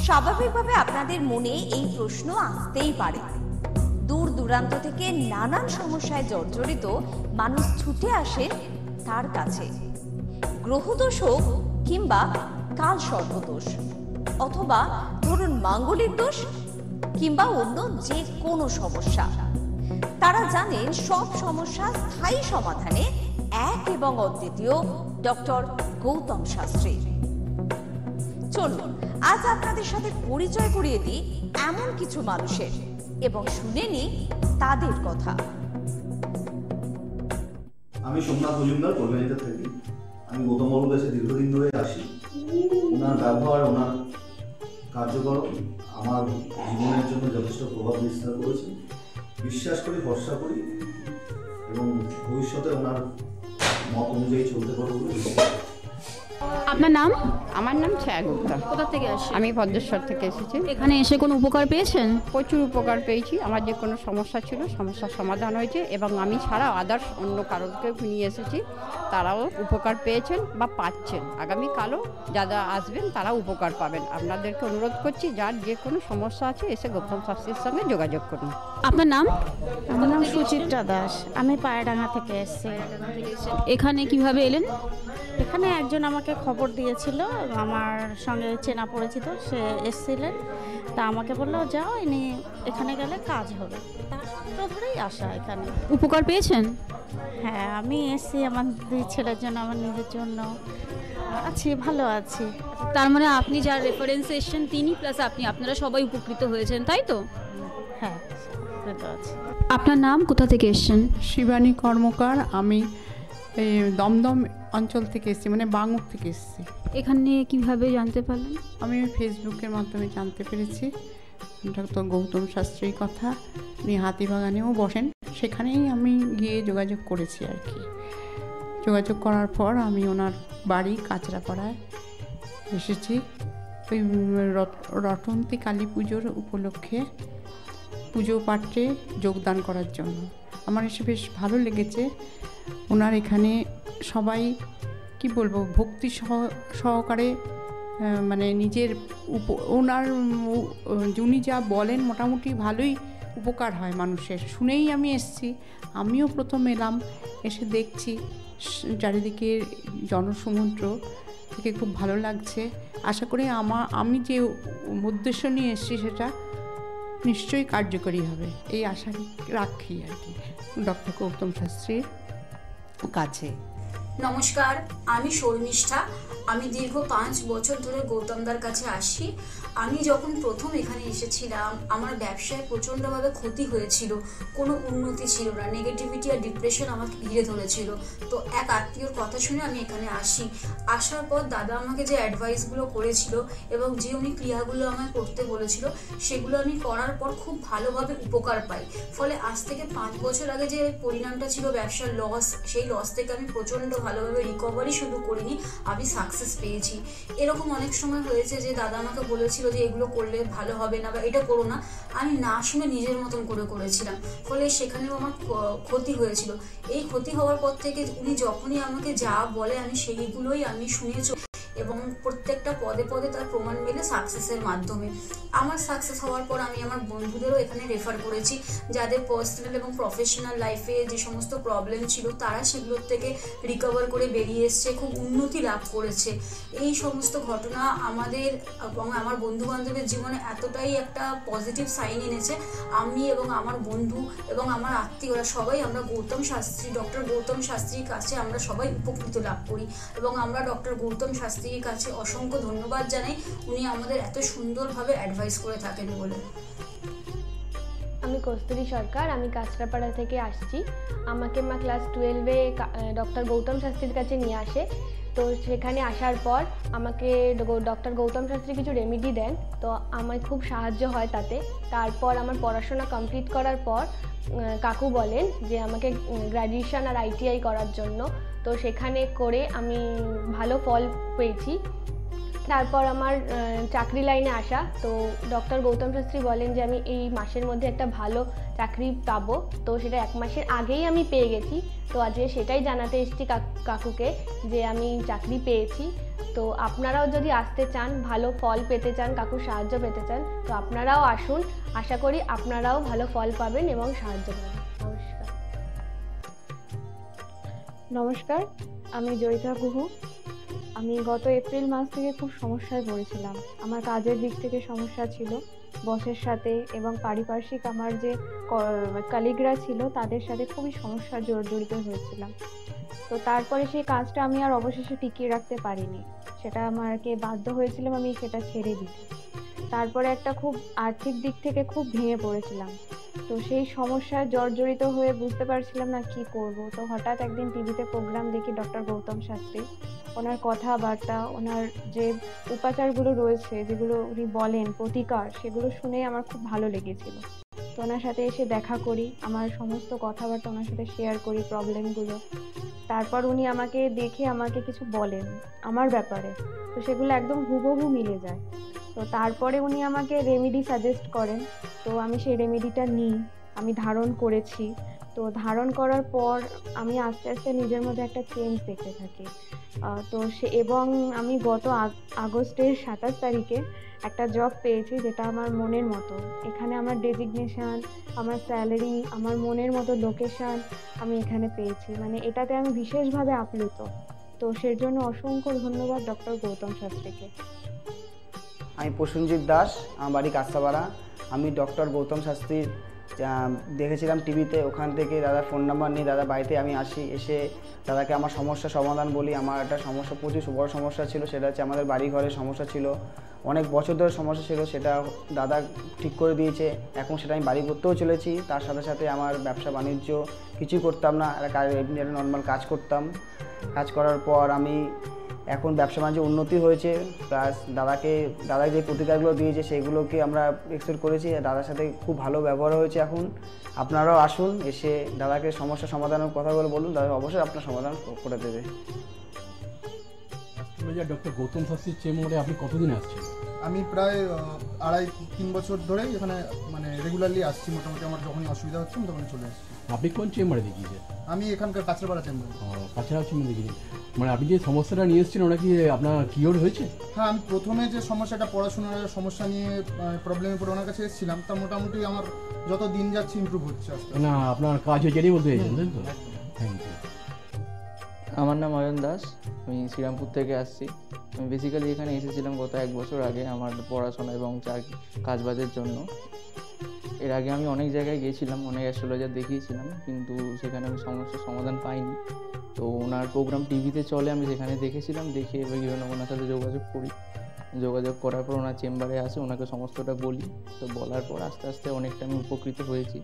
স্বাভাবিকভাবে আপনাদের মনে এই প্রশ্ন আসতেই পারে। দূর দূরান্ত থেকে নানান সমস্যায় জর্জরিত মানুষ ছুটে আসে তার কাছে। গ্রহদোষ হোক কিংবা কাল সর্পদোষ, অথবা ধরুন মাঙ্গলিক দোষ কিংবা অন্য যে কোনো সমস্যা, তারা জানেন সব সমস্যা স্থায়ী সমাধানে এক এবং অদ্বিতীয় ডক্টর গৌতম শাস্ত্রী। চলুন আজ আপনাদের সাথে পরিচয় করিয়ে দিই এমন কিছু মানুষের এবং শুনে নিই তাদের কথা। আমি সোমনাথ মজুমদার, কল্যাণীতে থাকি। আমি গৌতম বাবুর কাছে দীর্ঘদিন ধরে আসি। ওনার ব্যবহার, ওনার কার্যক্রম আমার জীবনের জন্য যথেষ্ট প্রভাব বিস্তার করেছে। বিশ্বাস করি, ভরসা করি এবং ভবিষ্যতে ওনার মত অনুযায়ী চলতে পারবো বলে বিশ্বাস করি। আপনার নাম? আমার নাম ছায়া গুপ্তা। কোথা থেকে আসেন? আমি ভদ্রেশ্বর থেকে এসেছি। এখানে এসে কোনো উপকার পেয়েছেন? প্রচুর উপকার পেয়েছি। আমার যে কোনো সমস্যা ছিল, সমস্যার সমাধান হয়েছে এবং আমি ছাড়া আদার্স অন্য কারোকে নিয়ে এসেছি, তারাও উপকার পেয়েছেন বা পাচ্ছেন। আগামীকালও যারা আসবেন তারা উপকার পাবেন। আপনাদেরকে অনুরোধ করছি, যার যে কোনো সমস্যা আছে এসে গৌতম শাস্ত্রীর সঙ্গে যোগাযোগ করুন। আপনার নাম? আমার নাম সুচিত্রা দাস। আমি পায়রাডাঙ্গা থেকে এসেছি। এখানে কিভাবে এলেন? এখানে একজন আমাকে খবর দিয়েছিল, আমার সঙ্গে চেনা পরিচিত, সে এসেছিলেন। তা আমাকে বললো যাও, ইনি এখানে গেলে কাজ হবে। তার সূত্র ধরেই আসা এখানে। উপকার পেয়েছেন? হ্যাঁ, আমি এসেছি আমার 2 ছেলের জন্য, আমার নিজের জন্য। আছি, ভালো আছি। তার মানে আপনি যার রেফারেন্সে এসেছেন তিনি প্লাস আপনারা সবাই উপকৃত হয়েছেন, তাই তো? হ্যাঁ, ভালো আছি। আপনার নাম, কোথা থেকে এসেছেন? শিবানী কর্মকার। আমি এই দমদম অঞ্চল থেকে এসেছি, মানে বাঙুর থেকে এসেছি। এখানে কিভাবে জানতে পারলেন? আমি ফেসবুকের মাধ্যমে জানতে পেরেছি ডক্টর গৌতম শাস্ত্রীর কথা। উনি হাতিবাগানেও বসেন, সেখানেই আমি গিয়ে যোগাযোগ করেছি আর কি। যোগাযোগ করার পর আমি ওনার বাড়ি কাঁচরাপাড়ায় এসেছি ওই রটন্তী কালী পুজোর উপলক্ষে পুজো পাঠে যোগদান করার জন্য। আমার এসে বেশ ভালো লেগেছে। ওনার এখানে সবাই কি বলবো, ভক্তি সহকারে মানে নিজের ওনার উনি যা বলেন মোটামুটি ভালোই উপকার হয় মানুষের। শুনেই আমি এসেছি। আমিও প্রথম এলাম, এসে দেখছি চারিদিকে জনসমুদ্র, থেকে খুব ভালো লাগছে। আশা করি আমি যে উদ্দেশ্য নিয়ে এসেছি সেটা নিশ্চয়ই কার্যকরী হবে, এই আশা রাখি আর কি ডক্টর গৌতম শাস্ত্রীর কাছে। নমস্কার, আমি শর্মিষ্ঠা। আমি দীর্ঘ 5 বছর ধরে গৌতমদার কাছে আসি। আমি যখন প্রথম এখানে এসেছিলাম, আমার ব্যবসায় প্রচণ্ডভাবে ক্ষতি হয়েছিল, কোনো উন্নতি ছিল না, নেগেটিভিটি আর ডিপ্রেশন আমাকে ঘিরে ধরেছিল। তো এক আত্মীয়র কথা শুনে আমি এখানে আসি। আসার পর দাদা আমাকে যে অ্যাডভাইসগুলো করেছিল এবং যে উনি ক্রিয়াগুলো আমায় করতে বলেছিল, সেগুলো আমি করার পর খুব ভালোভাবে উপকার পাই। ফলে আজ থেকে 5 বছর আগে যে পরিণামটা ছিল ব্যবসার লস, সেই লস থেকে আমি প্রচণ্ড ভালোভাবে রিকভারি শুধু করিনি, আমি সাকসেস পেয়েছি। এরকম অনেক সময় হয়েছে যে দাদা আমাকে বলেছিল যে এগুলো করলে ভালো হবে না বা এটা করো না, আমি না শুনে নিজের মতন করে করেছিলাম। ফলে সেখানেও আমার ক্ষতি হয়েছিল। এই ক্ষতি হওয়ার পর থেকে উনি যখনই আমাকে যা বলে আমি সেইগুলোই আমি শুনেছি এবং প্রত্যেকটা পদে পদে তার প্রমাণ মেলে সাকসেসের মাধ্যমে। আমার সাকসেস হওয়ার পর আমি আমার বন্ধুদেরও এখানে রেফার করেছি, যাদের পার্সোনাল এবং প্রফেশনাল লাইফে যে সমস্ত প্রবলেম ছিল তারা সেগুলোর থেকে রিকভার করে বেরিয়ে এসছে, খুব উন্নতি লাভ করেছে। এই সমস্ত ঘটনা আমাদের এবং আমার বন্ধু বান্ধবের জীবনে এতটাই একটা পজিটিভ সাইন এনেছে, আমি এবং আমার বন্ধু এবং আমার আত্মীয়রা সবাই আমরা ডক্টর গৌতম শাস্ত্রীর কাছে আমরা সবাই উপকৃত লাভ করি এবং আমরা ডক্টর গৌতম শাস্ত্রীর কাছে অসংখ্য ধন্যবাদ জানাই, উনি আমাদের এত সুন্দরভাবে অ্যাডভাইস করে থাকেন বলে। আমি কস্তুরী সরকার, আমি কাঁচরাপাড়া থেকে আসছি। আমাকে মা ক্লাস 12-এ ডক্টর গৌতম শাস্ত্রীর কাছে নিয়ে আসে। তো সেখানে আসার পর আমাকে ডক্টর গৌতম শাস্ত্রী কিছু রেমেডি দেন, তো আমার খুব সাহায্য হয় তাতে। তারপর আমার পড়াশোনা কমপ্লিট করার পর কাকু বলেন যে আমাকে গ্র্যাজুয়েশন আর ITI করার জন্য। তো সেখানে করে আমি ভালো ফল পেয়েছি। তারপর আমার চাকরি লাইনে আসা, তো ডক্টর গৌতম শাস্ত্রী বলেন যে আমি এই মাসের মধ্যে একটা ভালো চাকরি পাবো। তো সেটা 1 মাসের আগেই আমি পেয়ে গেছি। তো আজকে সেটাই জানাতে এসেছি কাকুকে যে আমি চাকরি পেয়েছি। তো আপনারাও যদি আসতে চান, ভালো ফল পেতে চান, কাকুর সাহায্য পেতে চান, তো আপনারাও আসুন। আশা করি আপনারাও ভালো ফল পাবেন এবং সাহায্য পাবেন। নমস্কার। নমস্কার, আমি জয়িতা গুহু। আমি গত এপ্রিল মাস থেকে খুব সমস্যায় পড়েছিলাম। আমার কাজের দিক থেকে সমস্যা ছিল, বসের সাথে এবং পারিপার্শ্বিক আমার যে কলিগরা ছিল তাদের সাথে খুবই সমস্যা জড়িত হয়েছিলাম। তো তারপরে সেই কাজটা আমি আর অবশেষে টিকিয়ে রাখতে পারিনি। সেটা আমাকে বাধ্য হয়েছিলাম আমি সেটা ছেড়ে দিতে। তারপরে একটা খুব আর্থিক দিক থেকে খুব ভেঙে পড়েছিলাম। তো সেই সমস্যায় জর্জরিত হয়ে বুঝতে পারছিলাম না কি করব। তো হঠাৎ একদিন টিভিতে প্রোগ্রাম দেখি ডক্টর গৌতম শাস্ত্রী, ওনার কথাবার্তা, ওনার যে উপাচারগুলো রয়েছে যেগুলো উনি বলেন প্রতিকার, সেগুলো শুনে আমার খুব ভালো লেগেছিল। তো ওনার সাথে এসে দেখা করি, আমার সমস্ত কথাবার্তা ওনার সাথে শেয়ার করি, প্রবলেমগুলো। তারপর উনি আমাকে দেখে আমাকে কিছু বলেন আমার ব্যাপারে, তো সেগুলো একদম হুবহু মিলে যায়। তো তারপরে উনি আমাকে রেমেডি সাজেস্ট করেন, তো আমি সেই রেমেডিটা নিই, আমি ধারণ করেছি। তো ধারণ করার পর আমি আস্তে আস্তে নিজের মধ্যে একটা চেঞ্জ দেখতে থাকি। এবং আমি গত আগস্টের 27 তারিখে একটা জব পেয়েছি যেটা আমার মনের মতো। এখানে আমার ডেজিগনেশন, আমার স্যালারি, আমার মনের মতো লোকেশন আমি এখানে পেয়েছি, মানে এটাতে আমি বিশেষভাবে আপ্লুত। তো সের জন্য অসংখ্য ধন্যবাদ ডক্টর গৌতম শাস্ত্রীকে। আমি প্রসেনজিৎ দাস, আমার বাড়ি কাস্তাপাড়া। আমি ডক্টর গৌতম শাস্ত্রীর দেখেছিলাম টিভিতে, ওখান থেকে দাদার ফোন নাম্বার নিয়ে দাদা বাড়িতে আমি আসি, এসে দাদাকে আমার সমস্যার সমাধান বলি। আমার একটা সমস্যা, প্রচুর বড় সমস্যা ছিল, সেটা হচ্ছে আমাদের বাড়ি ঘরের সমস্যা ছিল, অনেক বছর ধরে সমস্যা ছিল, সেটা দাদা ঠিক করে দিয়েছে। এখন সেটা আমি বাড়ি করতেও চলেছি। তার সাথে সাথে আমার ব্যবসা বাণিজ্য কিছুই করতাম না, এমনি একটা নর্মাল কাজ করতাম। কাজ করার পর আমি এখন ব্যবসা বাণিজ্য উন্নতি হয়েছে, প্লাস দাদা যে প্রতিকারগুলো দিয়েছে সেগুলোকে আমরা এক্সপেক্ট করেছি। দাদার সাথে খুব ভালো ব্যবহার হয়েছে। এখন আপনারাও আসুন, এসে দাদাকে সমস্যা সমাধানের কথাগুলো বলুন, দাদা অবশ্যই আপনার সমাধান করে দেবে। ডক্টর গৌতম শাস্ত্রীর চেম্বারে আপনি কতদিন আসছেন? আমি প্রায় 2.5-3 বছর ধরেই এখানে মানে রেগুলারলি আসছি। মোটামুটি আমার যখনই অসুবিধা হচ্ছে আমি তখনই চলে আসছি। আপনি কোন চেম্বারে দেখিয়েছেন? আমি এখানকার কাঁচরাপাড়া চেম্বারে। কাঁচরাপাড়া চেম্বারে দেখিয়েছেন, মানে আপনি যে সমস্যাটা নিয়ে এসেছেন ওটা কি আপনার কিওর হয়েছে? হ্যাঁ, আমি প্রথমে যে সমস্যাটা, পড়াশোনার সমস্যা নিয়ে প্রবলেমে পড়ে ওনার কাছে এসেছিলাম, তা মোটামুটি আমার যত দিন যাচ্ছে ইমপ্রুভ হচ্ছে আস্তে আস্তে। না, আপনার কাজ হয়েছে এটাই বলতে চাইছেন, তাই তো? Thank you. আমার নাম অয়ন দাস, আমি শ্রীরামপুর থেকে আসছি। আমি বেসিক্যালি এখানে এসেছিলাম গত 1 বছর আগে আমার পড়াশোনা এবং কাজবাজের জন্য। এর আগে আমি অনেক জায়গায় গিয়েছিলাম, অনেক অ্যাস্ট্রোলজার দেখিয়েছিলাম, কিন্তু সেখানে আমি সমস্যার সমাধান পাইনি। তো ওনার প্রোগ্রাম টিভিতে চলে, আমি সেখানে দেখেছিলাম, দেখে এবার ওনার সাথে যোগাযোগ করি। যোগাযোগ করার পর ওনার চেম্বারে আসে, ওনাকে সমস্তটা বলি। তো বলার পর আস্তে আস্তে অনেকটা আমি উপকৃত হয়েছি।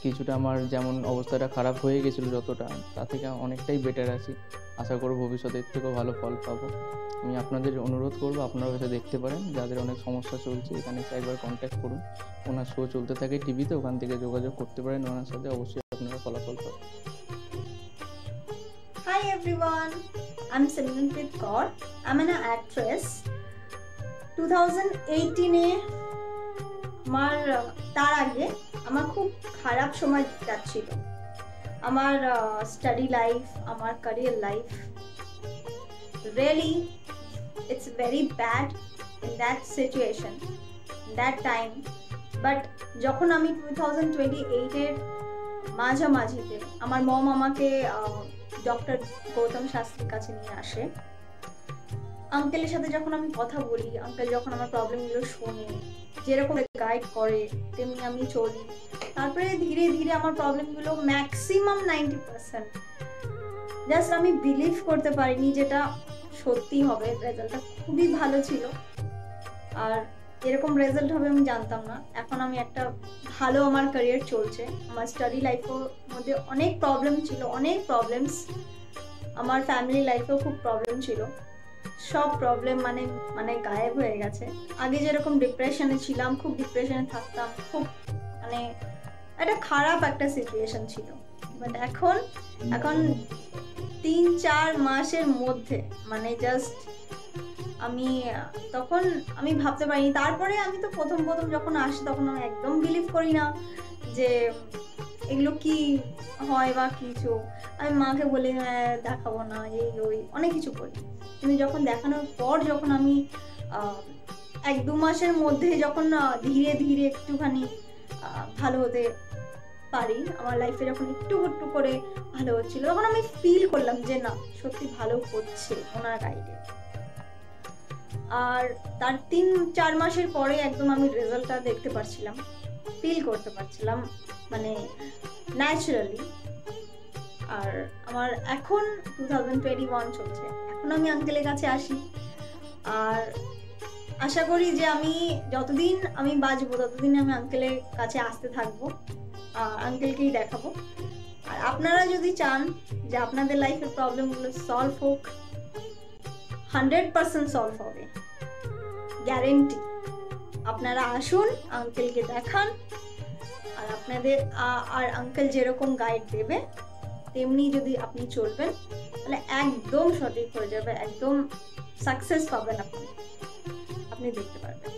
কিছুটা আমার যেমন অবস্থাটা খারাপ হয়ে গেছিলো যতটা, তা থেকে অনেকটাই বেটার আছি। আশা করব ভবিষ্যতে এর থেকেও ভালো ফল পাবো। আমি আপনাদের অনুরোধ করবো আপনারা এসে দেখতে পারেন, যাদের অনেক সমস্যা চলছে এখানে এসে একবার কন্ট্যাক্ট করুন। ওনার শো চলতে থাকে টিভিতে, ওখান থেকে যোগাযোগ করতে পারেন ওনার সাথে, অবশ্যই আপনারা ফলাফল পাবেন। Hi everyone, I'm Simranpreet Kaur. I'm an actress. 2018-এ তার আগে আমার খুব খারাপ সময় যাচ্ছিল। আমার স্টাডি লাইফ, আমার career life, really it's very bad in that situation, that time. But যখন আমি 2028-এর মাঝামাঝিতে আমার মম আমাকে ডক্টর গৌতম শাস্ত্রীর কাছে নিয়ে আসে। আঙ্কেলের সাথে যখন আমি কথা বলি, আঙ্কেল যখন আমার প্রবলেমগুলো শোনে, যেরকম গাইড করে তেমনি আমি চলি। তারপরে ধীরে ধীরে আমার প্রবলেমগুলো ম্যাক্সিমাম 90% জাস্ট আমি বিলিভ করতে পারিনি যেটা সত্যি হবে। রেজাল্টটা খুবই ভালো ছিল, আর এরকম রেজাল্ট হবে আমি জানতাম না। এখন আমি একটা ভালো আমার ক্যারিয়ার চলছে। আমার স্টাডি লাইফের মধ্যে অনেক প্রবলেম ছিল, অনেক প্রবলেমস। আমার ফ্যামিলি লাইফেও খুব প্রবলেম ছিল, সব প্রবলেম মানে গায়েব হয়ে গেছে। আগে যেরকম ডিপ্রেশনে ছিলাম, খুব ডিপ্রেশনে থাকতাম, খুব মানে একটা খারাপ একটা সিচুয়েশন ছিল। বাট এখন 3-4 মাসের মধ্যে মানে জাস্ট তখন আমি ভাবতে পারিনি। তারপরে আমি তো প্রথম যখন আসি তখন আমি একদম বিলিভ করি না যে এগুলো কি হয় বা কিছু। আমি মাকে বলি দেখাবো না, এই ওই অনেক কিছু করি। কিন্তু যখন দেখানোর পর যখন আমি 1-2 মাসের মধ্যে যখন ধীরে ধীরে একটুখানি ভালো হতে পারি, আমার লাইফে যখন একটু করে ভালো হচ্ছিল, তখন আমি ফিল করলাম যে না, সত্যি ভালো হচ্ছে ওনার গাইডে। আর তার 3-4 মাসের পরে একদম আমি রেজাল্টটা দেখতে পারছিলাম, ফিল করতে পারছিলাম মানে ন্যাচারালি। আর আমার এখন 2021 চলছে, এখন আমি আঙ্কেলের কাছে আসি, আর আশা করি যে আমি যতদিন আমি বাঁচবো ততদিন আমি আঙ্কেলের কাছে আসতে থাকবো, আঙ্কেলকেই দেখাবো। আর আপনারা যদি চান যে আপনাদের লাইফের প্রবলেমগুলো সলভ হোক, 100% সলভ হবে, গ্যারেন্টি। আপনারা আসুন, আঙ্কেলকে দেখান, আর আপনাদের আর আঙ্কেল যেরকম গাইড দেবে তেমনি যদি আপনি চলবেন তাহলে একদম সঠিক হয়ে যাবে, একদম সাকসেস পাবেন আপনি দেখতে পারবেন।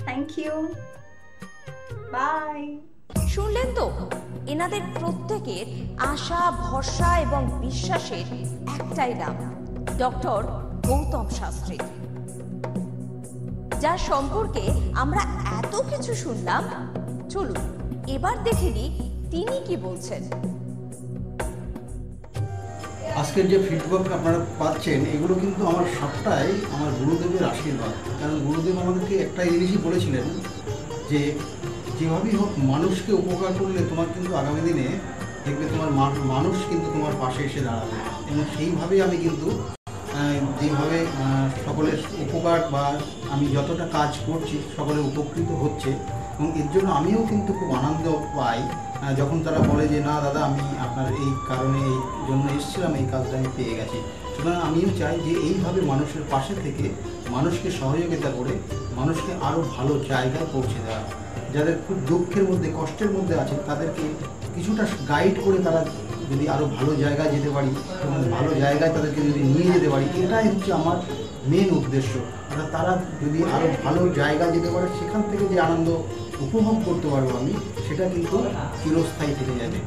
Thank you, bye. শুনলেন তো, এনাদের প্রত্যেকের আশা, ভরসা এবং বিশ্বাসের একটাই নাম, ডক্টর গৌতম শাস্ত্রী, যার সম্পর্কে আমরা এত কিছু শুনলাম। চলুন এবার দেখে নিই তিনি কি বলছেন। আজকের যে ফিডব্যাক আপনারা পাচ্ছেন এগুলো কিন্তু আমার সবটাই আমার গুরুদেবের আশীর্বাদ। কারণ গুরুদেব আমাদেরকে একটা জিনিসই বলেছিলেন যে যেভাবেই হোক মানুষকে উপকার করলে তোমার কিন্তু আগামী দিনে দেখবে তোমার মানুষ কিন্তু তোমার পাশে এসে দাঁড়াবে। এবং সেইভাবেই আমি কিন্তু যেভাবে সকলের উপকার বা আমি যতটা কাজ করছি সকলে উপকৃত হচ্ছে, এবং এর জন্য আমিও কিন্তু খুব আনন্দ পাই যখন তারা বলে যে না দাদা আমি আপনার এই কারণে এই জন্য এসেছিলাম, এই কাজটা আমি পেয়ে গেছি। সুতরাং আমিও চাই যে এইভাবে মানুষের পাশে থেকে মানুষকে সহযোগিতা করে মানুষকে আরও ভালো জায়গায় পৌঁছে দেওয়া। যাদের খুব দুঃখের মধ্যে কষ্টের মধ্যে আছে তাদেরকে কিছুটা গাইড করে তারা যদি আরও ভালো জায়গায় যেতে পারি এবং ভালো জায়গায় তাদেরকে যদি নিয়ে যেতে পারি, এটাই হচ্ছে আমার মেন উদ্দেশ্য। অর্থাৎ তারা যদি আরও ভালো জায়গায় যেতে পারে সেখান থেকে যে আনন্দ উপভোগ করতে পারবো আমি, সেটা কিন্তু চিরস্থায়ী থেকে যাবে।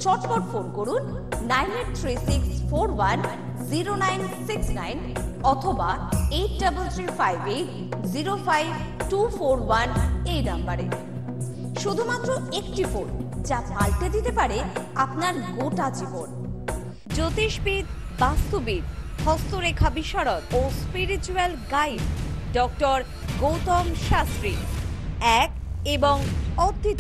চটপট ফোন করুন 9836410969 অথবা 8335805241 এই নাম্বারে। শুধুমাত্র একটি ফোন যা পাল্টে দিতে পারে আপনার গোটা জীবন। জ্যোতিষবিদ, বাস্তুবিদ, হস্তরেখা বিশারদ ও spiritual guide doctor Gautam Shastri, এক এবং অদ্বিতীয়।